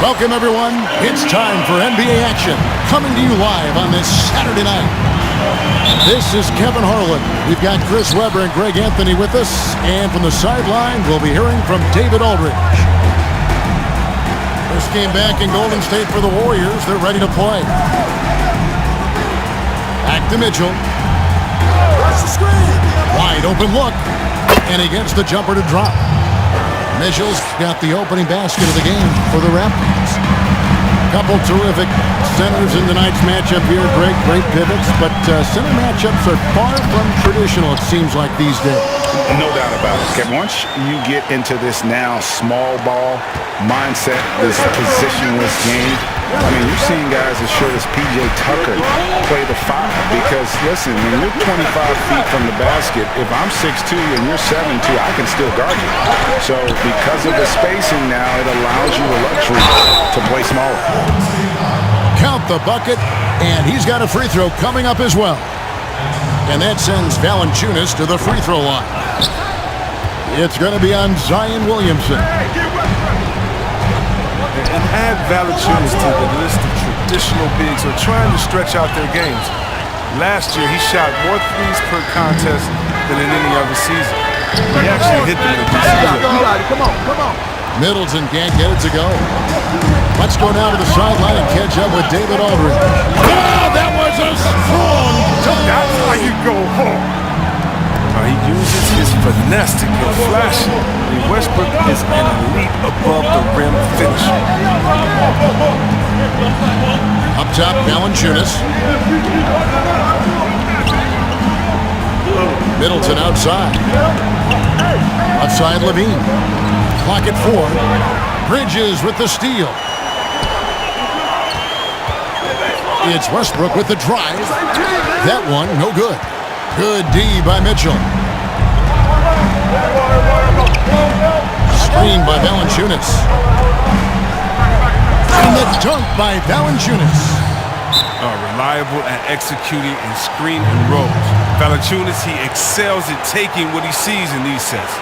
Welcome, everyone. It's time for NBA action, coming to you live on this Saturday night. This is Kevin Harlan. We've got Chris Webber and Greg Anthony with us, and from the sideline, we'll be hearing from David Aldridge. First game back in Golden State for the Warriors. They're ready to play. Back to Mitchell. Wide open look, and he gets the jumper to drop. Mitchell's got the opening basket of the game for the Raptors. Couple terrific centers in tonight's matchup here. Great pivots, but center matchups are far from traditional, it seems like, these days. No doubt about it, Kevin. Once you get into this now small ball mindset, this positionless game, I mean, you've seen guys as short as P.J. Tucker play the 5 because, listen, when you're 25 feet from the basket, if I'm 6'2 and you're 7'2, I can still guard you. So because of the spacing now, it allows you the luxury to play smaller. Count the bucket, and he's got a free throw coming up as well. And that sends Valanciunas to the free throw line. It's going to be on Zion Williamson. And add Valanciunas to the list of traditional bigs who are trying to stretch out their games. Last year, he shot more threes per contest than in any other season. He actually hit them in the season. Come on. Middleton can't get it to go. Let's go down to the sideline and catch up with David Aldridge. Oh, that was a strong dunk. That's how you go home. He uses his finesse to get flashy. Westbrook is an elite above-the-rim finisher. Up top, Valanciunas. Middleton outside. Left side, Levine. Clock at 4. Bridges with the steal. It's Westbrook with the drive. That one, no good. Good D by Mitchell. Screen by Valanciunas. And the dunk by Valanciunas. Reliable at executing and screen and rolls. Valanciunas, he excels at taking what he sees in these sets.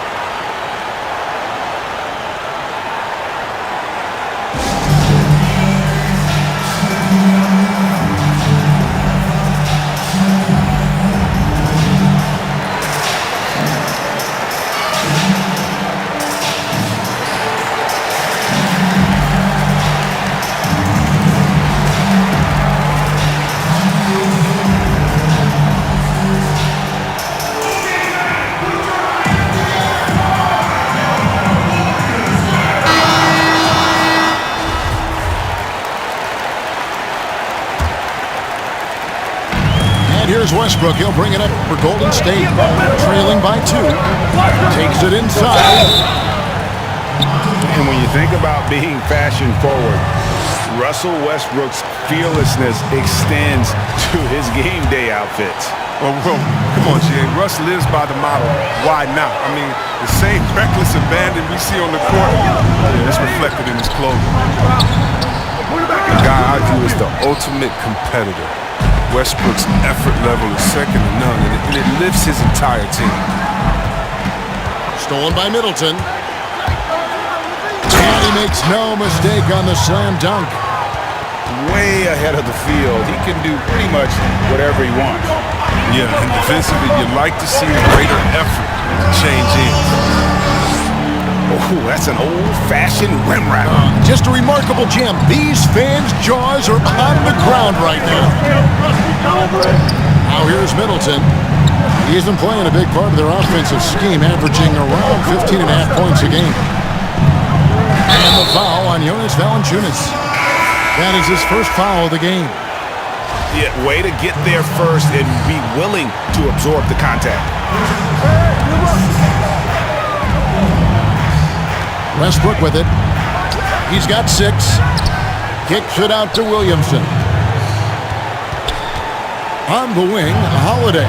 Here's Westbrook. He'll bring it up for Golden State. Trailing by 2. Takes it inside. And when you think about being fashion forward, Russell Westbrook's fearlessness extends to his game day outfits. Well, come on, G.A. Russ lives by the motto, why not? I mean, the same reckless abandon we see on the court, it's reflected in his clothing. The guy I view as the ultimate competitor. Westbrook's effort level is second to none, and it lifts his entire team. Stolen by Middleton. And he makes no mistake on the slam dunk. Way ahead of the field. He can do pretty much whatever he wants. Yeah, and defensively, you'd like to see a greater effort to change ends. Oh, that's an old-fashioned rim wrap. Just a remarkable jam. These fans' jaws are on the ground right now. Now here's Middleton. He's been playing a big part of their offensive scheme, averaging around 15.5 points a game. And the foul on Jonas Valanciunas. That is his first foul of the game. Yeah, way to get there first and be willing to absorb the contact. Westbrook with it. He's got 6. Kicks it out to Williamson. On the wing, Holiday.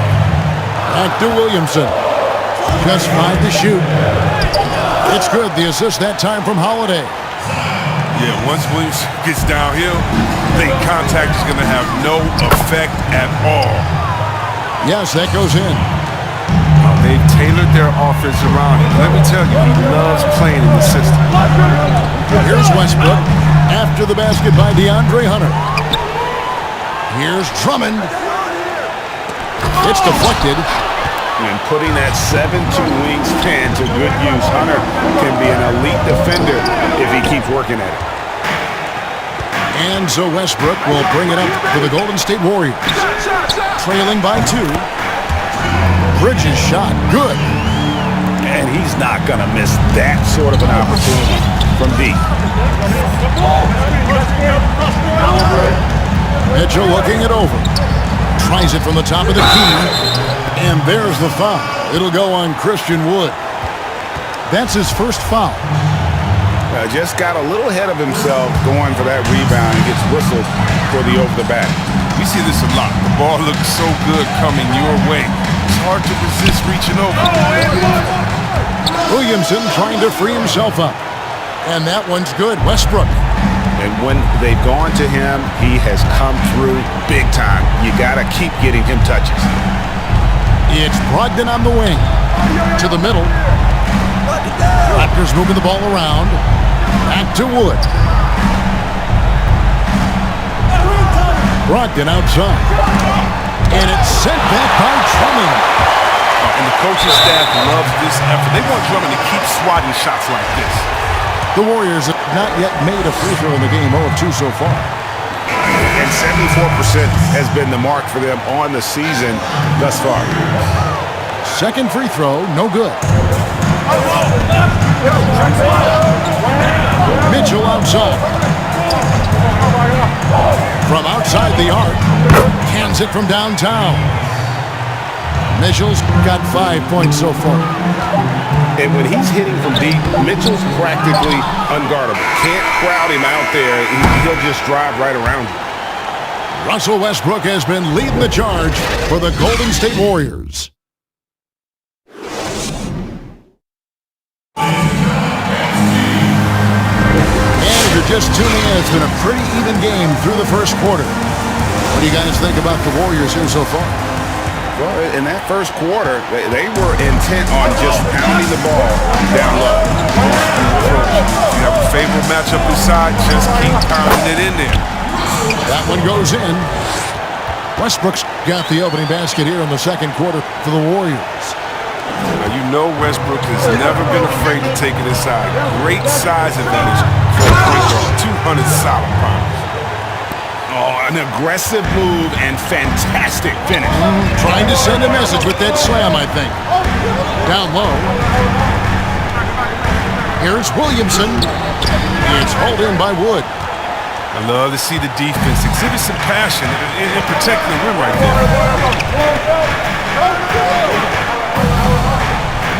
Back to Williamson. Just 5 to shoot. It's good. The assist that time from Holiday. Yeah, once Williamson gets downhill, the contact is going to have no effect at all. Yes, that goes in. They've tailored their offense around him. Let me tell you, he loves playing in the system. Here's Westbrook. After the basket by DeAndre Hunter. Here's Drummond. It's deflected. And putting that 7'2" wingspan to good use, Hunter can be an elite defender if he keeps working at it. And so Westbrook will bring it up for the Golden State Warriors. Trailing by 2. Bridges shot. Good. And he's not going to miss that sort of an opportunity from deep. Mitchell looking it over. Tries it from the top of the key. And there's the foul. It'll go on Christian Wood. That's his first foul. Just got a little ahead of himself going for that rebound and gets whistled for the over-the-back. We see this a lot. The ball looks so good coming your way. It's hard to resist reaching over. Williamson trying to free himself up. And that one's good. Westbrook. And when they've gone to him, he has come through big time. You got to keep getting him touches. It's Brogdon on the wing. To the middle. Raptors moving the ball around. Back to Wood. Brogdon outside. And it's sent back by Drummond. And the coaching staff loves this effort. They want Drummond to keep swatting shots like this. The Warriors have not yet made a free throw in the game, 0 of 2 so far. And 74% has been the mark for them on the season thus far. Second free throw, no good. Mitchell outside. From outside the arc. Hands it from downtown. Mitchell's got 5 points so far. And when he's hitting from deep, Mitchell's practically unguardable. Can't crowd him out there. He'll just drive right around you. Russell Westbrook has been leading the charge for the Golden State Warriors. And if you're just tuning in, it's been a pretty even game through the first quarter. What do you guys think about the Warriors here so far? Well, in that first quarter, they were intent on just pounding the ball down low. You have a favorable matchup inside, just keep pounding it in there. That one goes in. Westbrook's got the opening basket here in the second quarter for the Warriors. Now, you know Westbrook has never been afraid to take it inside. Great size advantage for a point guard. 200 solid pounds. Oh, an aggressive move and fantastic finish. Trying to send a message with that slam, I think. Down low. Here's Williamson. It's hauled in by Wood. I love to see the defense exhibit some passion in protecting the rim right there.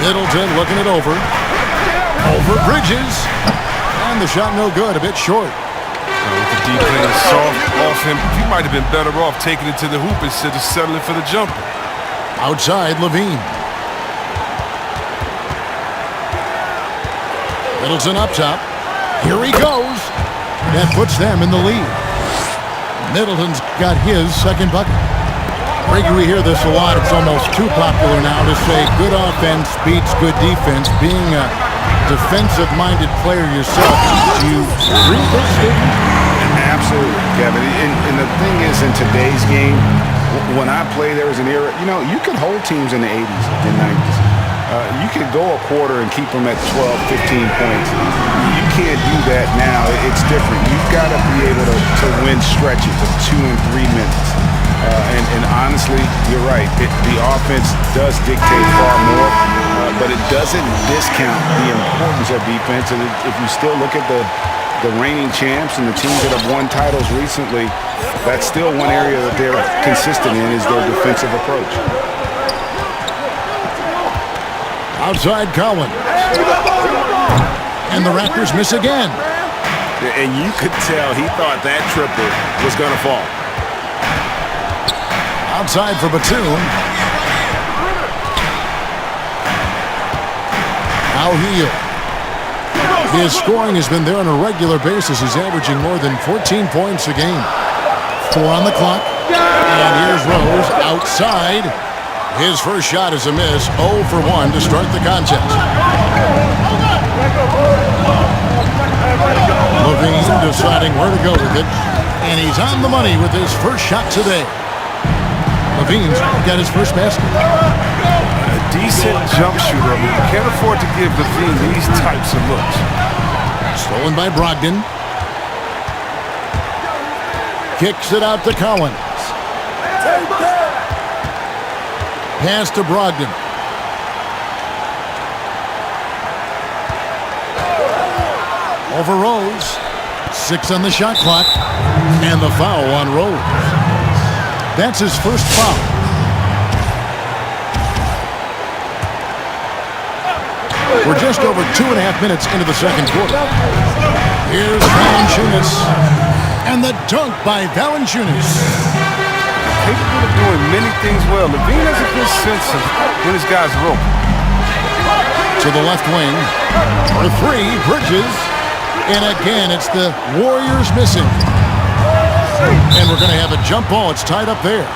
Middleton looking it over. Over Bridges. And the shot no good, a bit short. With the deep playing soft off him, he might have been better off taking it to the hoop instead of settling for the jumper. Outside, Levine. Middleton up top. Here he goes. That puts them in the lead. Middleton's got his second bucket. We hear this a lot. It's almost too popular now to say good offense beats good defense. Being a defensive-minded player yourself, do you agree with this statement? Absolutely, Kevin. And the thing is, in today's game, when I play, there was an era, you could hold teams in the 80s and 90s. You could go a quarter and keep them at 12, 15 points. You can't do that now. It's different. You've got to be able to win stretches of 2 and 3 minutes. And honestly, you're right. The offense does dictate far more, but it doesn't discount the importance of defense. And if you still look at the reigning champs and the teams that have won titles recently, that's still one area that they're consistent in is their defensive approach. Outside Collins. And the Raptors miss again. And you could tell he thought that triple was going to fall. Outside for Batum. Now Hield. His scoring has been there on a regular basis. He's averaging more than 14 points a game. 4 on the clock. And here's Rose outside. His first shot is a miss. 0 for 1 to start the contest. Levine deciding where to go with it. And he's on the money with his first shot today. Levine's got his first basket. A decent jump shooter. I mean, you can't afford to give Levine these types of looks. Stolen by Brogdon. Kicks it out to Collins. Pass to Brogdon. Over Rose. 6 on the shot clock. And the foul on Rose. That's his first foul. We're just over 2.5 minutes into the second quarter. Here's Valanciunas. And the dunk by Valanciunas. Capable of doing many things well. Levine has a good sense of when his guys are open. To the left wing. For 3, Bridges. And again, it's the Warriors missing. And we're going to have a jump ball. It's tied up there.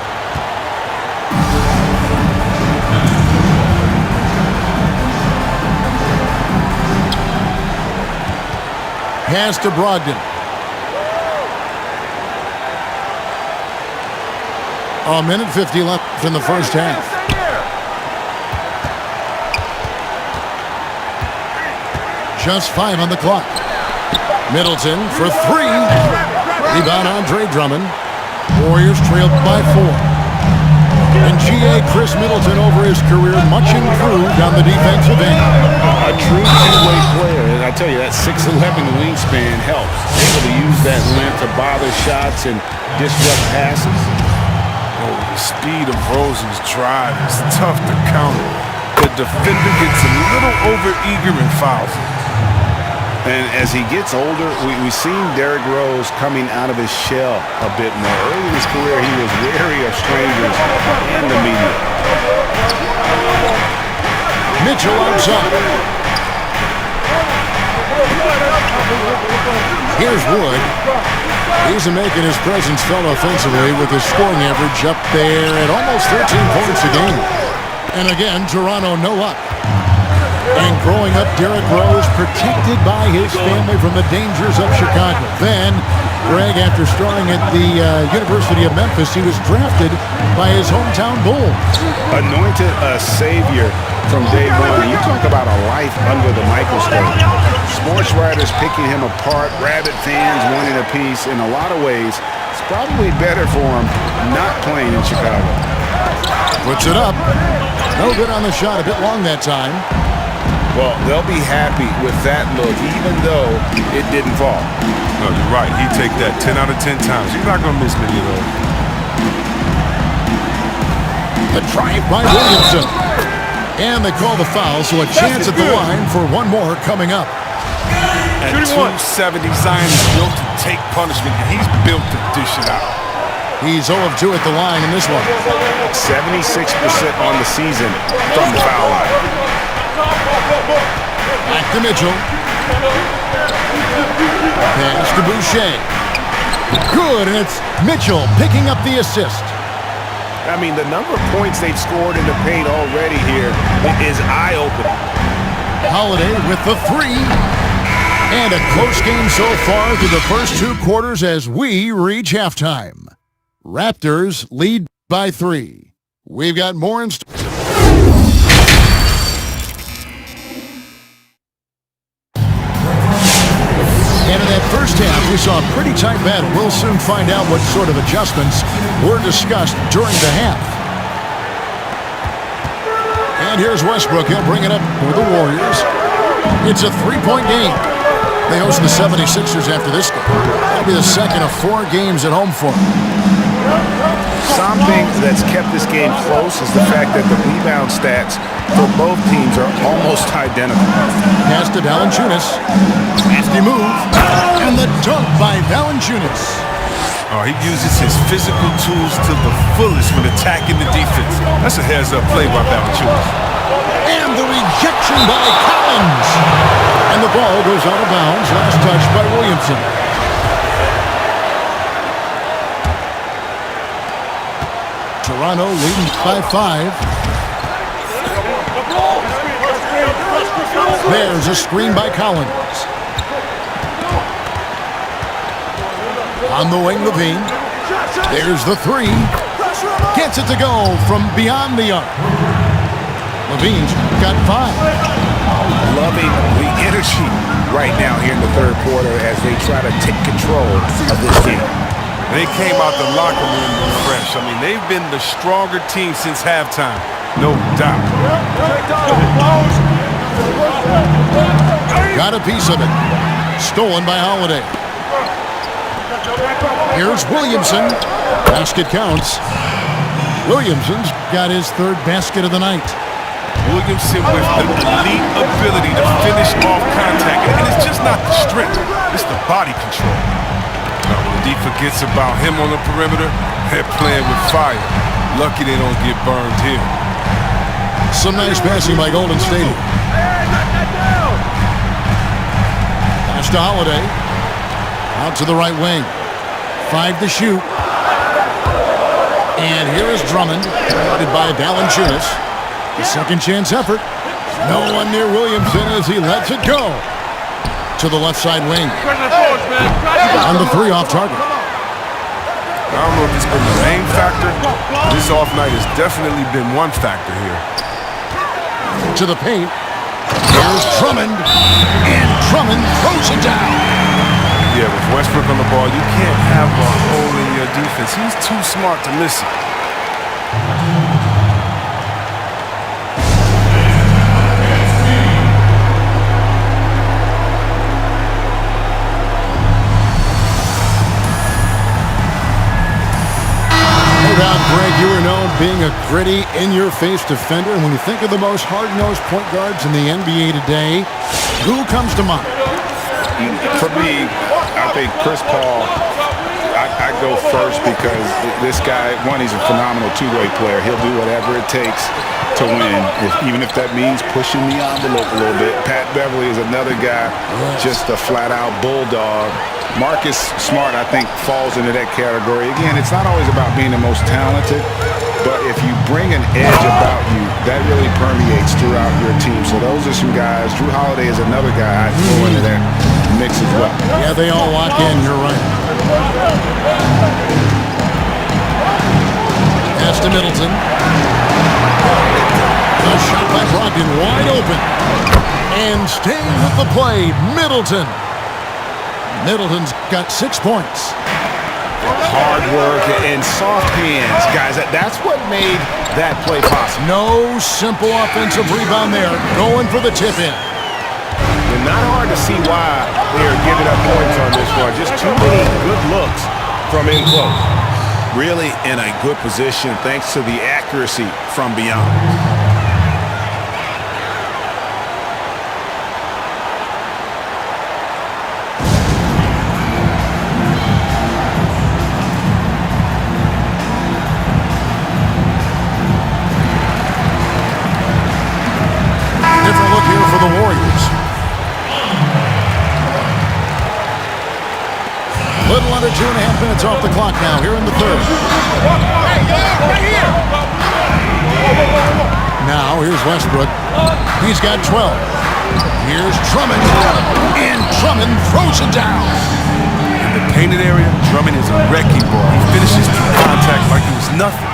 Pass to Brogdon. A minute 50 left in the first half. Just 5 on the clock. Middleton for 3. Rebound Andre Drummond. Warriors trailed by 4. And G.A. Chris Middleton over his career, much improved on the defensive end. A true two-way player. And I tell you, that 6'11" wingspan helps. Able to use that length to bother shots and disrupt passes. Oh, the speed of Rosen's drive is tough to counter. The defender gets a little over-eager and fouls. And as he gets older, we've seen Derrick Rose coming out of his shell a bit more. Early in his career, he was wary of strangers and the media. Mitchell outside. Here's Wood. He's making his presence felt offensively with his scoring average up there at almost 13 points a game. And again, Toronto no luck. And growing up, Derrick Rose protected by his family from the dangers of Chicago. Then, Greg, after starting at the University of Memphis, he was drafted by his hometown Bulls. Anointed a savior from day one. You talk about a life under the microscope. Sports writers picking him apart, rabid fans wanting a piece. In a lot of ways, it's probably better for him not playing in Chicago. Puts it up. No good on the shot. A bit long that time. Well, they'll be happy with that look, even though it didn't fall. No, you're right. He'd take that 10 out of 10 times. He's not going to miss many of those. The drive by Williamson. And they call the foul, so a chance at the line for one more coming up. At 270, Zion is built to take punishment, and he's built to dish it out. He's 0 of 2 at the line in this one. 76% on the season from the foul line. Back to Mitchell. Pass to Boucher. Good, and it's Mitchell picking up the assist. I mean, the number of points they've scored in the paint already here is eye-opening. Holiday with the 3. And a close game so far through the first 2 quarters as we reach halftime. Raptors lead by 3. We've got more in store. And in that first half, we saw a pretty tight battle. We'll soon find out what sort of adjustments were discussed during the half. And here's Westbrook. He'll bring it up for the Warriors. It's a 3-point game. They host the 76ers after this game. That'll be the second of 4 games at home for them. Something that's kept this game close is the fact that the rebound stats for both teams are almost identical. Pass to Valanciunas. Nasty move. And the dunk by Valanciunas. Oh, he uses his physical tools to the fullest when attacking the defense. That's a heads-up play by Valanciunas. And the rejection by Collins. And the ball goes out of bounds. Last touch by Williamson. Toronto leading by 5. There's a screen by Collins. On the wing, Levine. There's the three. Gets it to go from beyond the arc. Levine's got 5. Loving the energy right now here in the third quarter as they try to take control of this game. They came out the locker room refreshed. I mean, they've been the stronger team since halftime, no doubt. Got a piece of it. Stolen by Holiday. Here's Williamson. Basket counts. Williamson's got his 3rd basket of the night. Williamson with the elite ability to finish off contact. And it's just not the strength, it's the body control. Now, when the D forgets about him on the perimeter, they're playing with fire. Lucky they don't get burned here. Some nice passing by Golden State. Pass to Holiday. Out to the right wing. 5 to shoot. And here is Drummond, guarded by Valanciunas. The second chance effort. No one near Williamson as he lets it go. To the left side wing. On the 3 off target. I don't know if it's been the main factor. This off night has definitely been one factor here. To the paint. Here's Drummond. And Drummond throws it down. Yeah, with Westbrook on the ball, you can't have a hole in your defense. He's too smart to miss it. Greg, you are known being a gritty, in-your-face defender. And when you think of the most hard-nosed point guards in the NBA today, who comes to mind? For me, I think Chris Paul, I go first because this guy, one, he's a phenomenal two-way player. He'll do whatever it takes to win, even if that means pushing the envelope a little bit. Pat Beverly is another guy, just a flat-out bulldog. Marcus Smart, I think, falls into that category. Again, it's not always about being the most talented, but if you bring an edge about you, that really permeates throughout your team. So those are some guys. Drew Holiday is another guy I'd throw into that mix as well. Yeah, they all lock in. You're right. Pass to Middleton. A shot by Brogdon, wide open. And staying with the play, Middleton. Middleton's got 6 points. Hard work and soft hands, guys. That's what made that play possible. No simple offensive rebound there. Going for the tip-in. And not hard to see why they are giving up points on this one. Just too many good looks from in close. Really in a good position thanks to the accuracy from beyond. Little under 2.5 minutes off the clock now here in the third. Now here's Westbrook. He's got 12. Here's Drummond. And Drummond throws it down. In the painted area, Drummond is a wrecking ball. He finishes contact like it was nothing.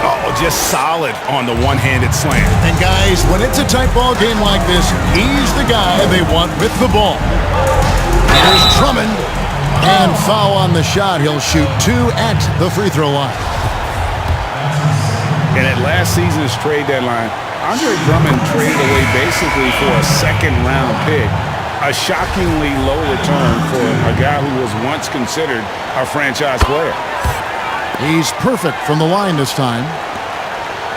Oh, just solid on the one-handed slam. And guys, when it's a tight ball game like this, he's the guy they want with the ball. Here's Drummond. And foul on the shot. He'll shoot 2 at the free throw line. And at last season's trade deadline, Andre Drummond traded away basically for a second-round pick. A shockingly low return for a guy who was once considered a franchise player. He's perfect from the line this time.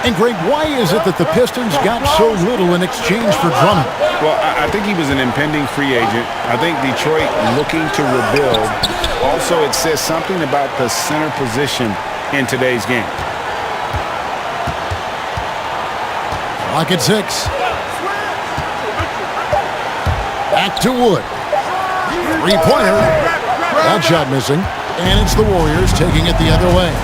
And, Greg, why is it that the Pistons got so little in exchange for Drummond? Well, I think he was an impending free agent. I think Detroit looking to rebuild. Also, it says something about the center position in today's game. Clock at 6. Back to Wood. Three-pointer. That shot missing. And it's the Warriors taking it the other way.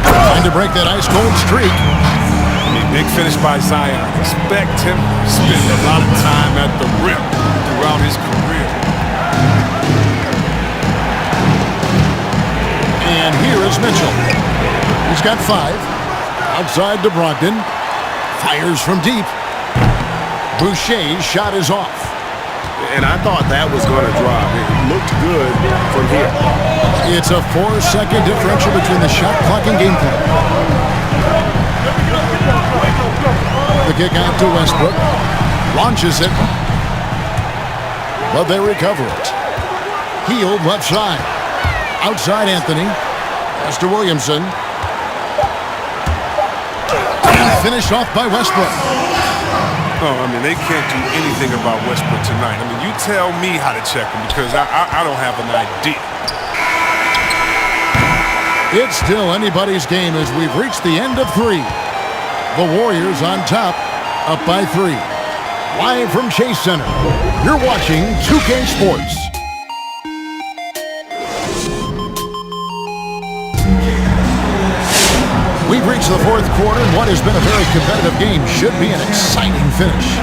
Trying to break that ice-cold streak. A big finish by Zion. Expect him to spend a lot of time at the rim throughout his career. And here is Mitchell. He's got 5. Outside to Brogdon. Fires from deep. Boucher's shot is off. And I thought that was going to drop. It looked good from here. It's a 4-second differential between the shot clock and game clock. The kick out to Westbrook. Launches it. But they recover it. Healed left side. Outside Anthony. Pass to Williamson. And finished off by Westbrook. Oh, I mean, they can't do anything about Westbrook tonight. I mean, you tell me how to check him because I don't have an idea. It's still anybody's game as we've reached the end of 3. The Warriors on top, up by 3. Live from Chase Center, you're watching 2K Sports. We've reached the 4th quarter, and what has been a very competitive game should be an exciting finish.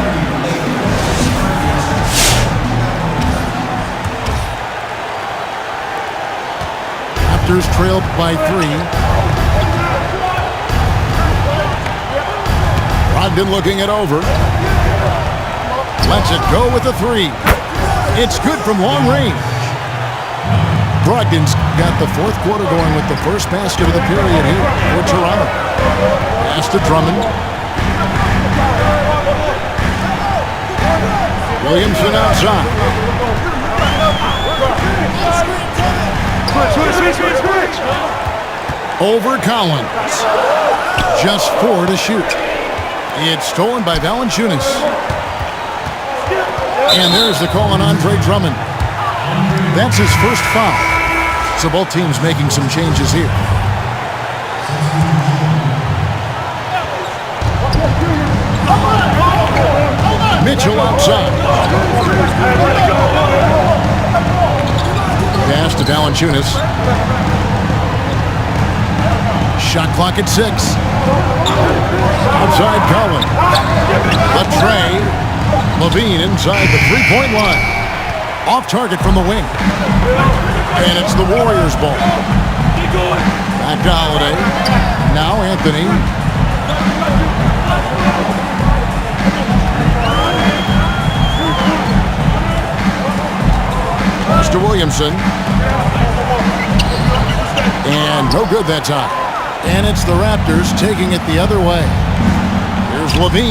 Raptors trailed by 3. Brogdon looking it over. Lets it go with a 3. It's good from long range. Brogdon's got the 4th quarter going with the first basket of the period here for Toronto. Pass to Drummond. Williamson outside. Switch. Over Collins. Just 4 to shoot. It's stolen by Valanciunas. And there's the call on Andre Drummond. That's his first foul. So both teams making some changes here. Mitchell outside. Pass to Valanciunas. Shot clock at 6. Outside Collins. Latre. Levine inside the 3-point line. Off target from the wing. And it's the Warriors' ball. Back to Holiday. Now Anthony. Pass to Williamson. And no good that time. And it's the Raptors taking it the other way. Here's Levine.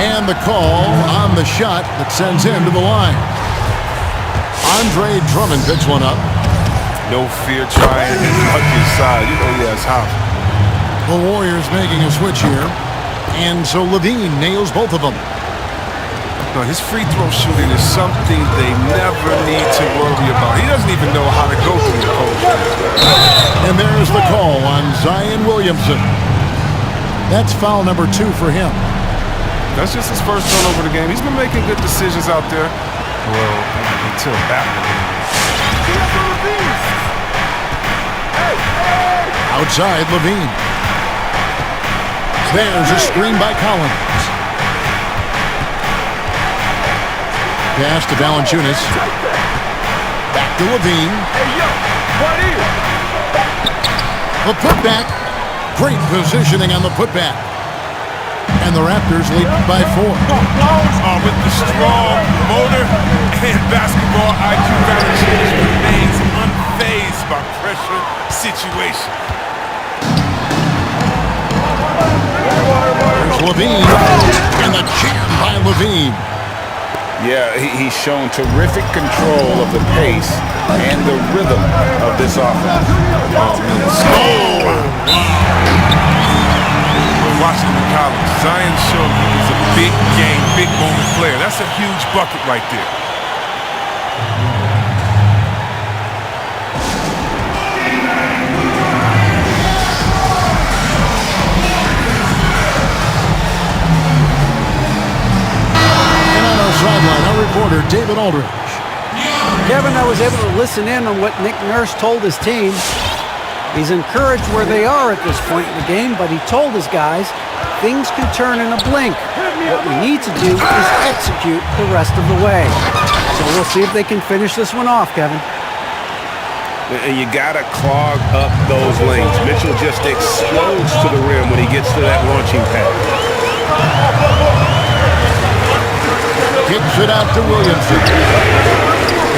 And the call on the shot that sends him to the line. Andre Drummond picks one up. No fear trying his lucky side. You know he has how. The Warriors making a switch here. And so Levine nails both of them. No, his free throw shooting is something they never need to worry about. He doesn't even know how to go through the cold. And there's the call on Zion Williamson. That's foul number 2 for him. That's just his first turnover of the game. He's been making good decisions out there. Well, until that one. Outside Levine. There's a screen by Collins. Pass to Valanciunas. Back to Levine. The putback. Great positioning on the putback. And the Raptors lead by 4. With the strong motor and basketball IQ, Valanciunas remains unfazed by pressure situation. There's Levine. And the jam by Levine. Yeah, he's shown terrific control of the pace and the rhythm of this offense. Washington College, Zion showed he was a big game, big moment player. That's a huge bucket right there. And on our sideline, our reporter, David Aldridge. Kevin, I was able to listen in on what Nick Nurse told his team. He's encouraged where they are at this point in the game, but he told his guys things can turn in a blink. What we need to do is execute the rest of the way. So we'll see if they can finish this one off, Kevin. And you got to clog up those lanes. Mitchell just explodes to the rim when he gets to that launching pad. Kicks it out to Williamson.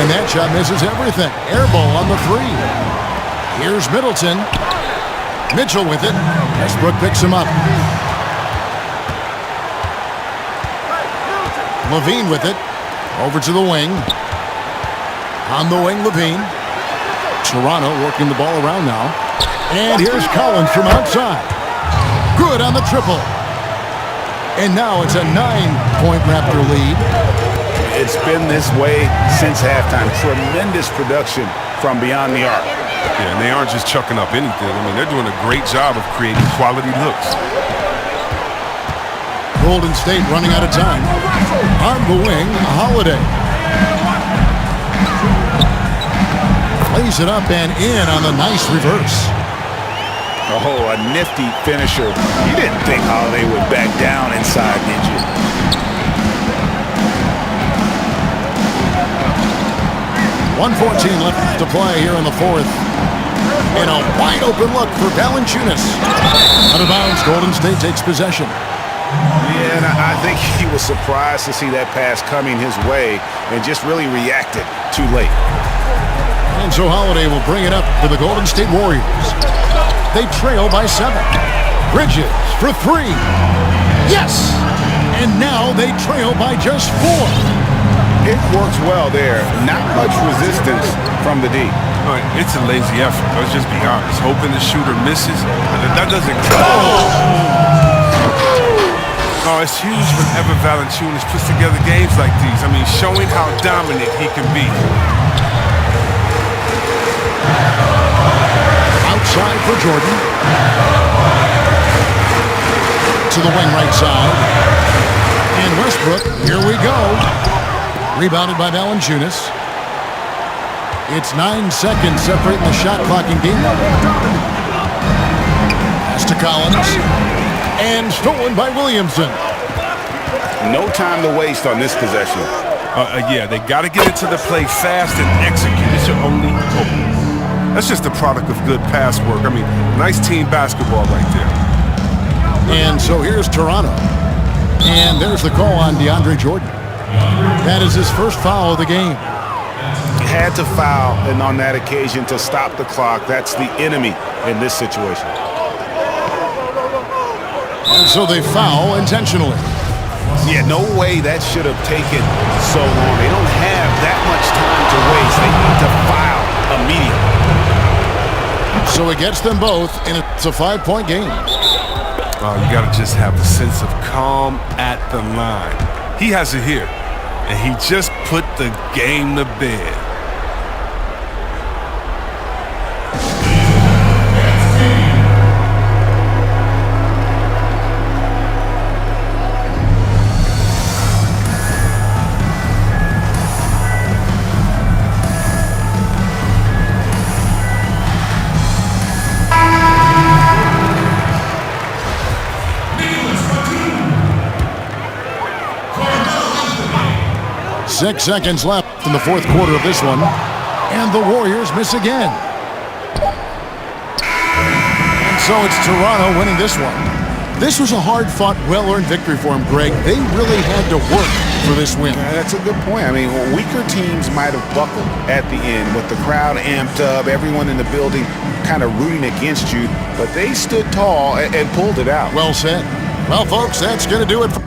And that shot misses everything. Air ball on the three. Here's Middleton. Mitchell with it. Westbrook picks him up. Levine with it. Over to the wing. On the wing, Levine. Toronto working the ball around now. And here's Collins from outside. Good on the triple. And now it's a 9-point Raptor lead. It's been this way since halftime. Tremendous production from beyond the arc. Yeah, and they aren't just chucking up anything. I mean, they're doing a great job of creating quality looks. Golden State running out of time. On the wing, Holiday. Plays it up and in on the nice reverse. Oh, a nifty finisher. You didn't think Holiday would back down inside, did you? 1:14 left to play here in the fourth. And a wide open look for Valanciunas. Out of bounds, Golden State takes possession. Yeah, and I think he was surprised to see that pass coming his way and just really reacted too late. And so Holiday will bring it up for the Golden State Warriors. They trail by 7. Bridges for 3. Yes! And now they trail by just 4. It works well there. Not much resistance from the D. All right, it's a lazy effort. Let's just be honest. Hoping the shooter misses, and that doesn't go. Oh, it's huge whenever Valanciunas puts together games like these. I mean, showing how dominant he can be. Outside for Jordan. To the wing right side. And Westbrook, here we go. Rebounded by Valanciunas. It's 9 seconds separating the shot clocking deep. Pass to Collins. And stolen by Williamson. No time to waste on this possession. Yeah, they got to get into the play fast and execute. It's your only hope. That's just a product of good pass work. I mean, nice team basketball right there. And so here's Toronto. And there's the call on DeAndre Jordan. That is his first foul of the game. Had to foul, and on that occasion to stop the clock. That's the enemy in this situation. And so they foul intentionally. Yeah, no way that should have taken so long. They don't have that much time to waste. They need to foul immediately. So it gets them both, and it's a 5-point game. You got to just have a sense of calm at the line. He has it here, and he just put the game to bed. Six seconds left in the fourth quarter of this one. And the Warriors miss again. And so it's Toronto winning this one. This was a hard-fought, well-earned victory for them, Greg. They really had to work for this win. That's a good point. I mean, weaker teams might have buckled at the end with the crowd amped up, everyone in the building kind of rooting against you, but they stood tall and pulled it out. Well said. Well, folks, that's going to do it for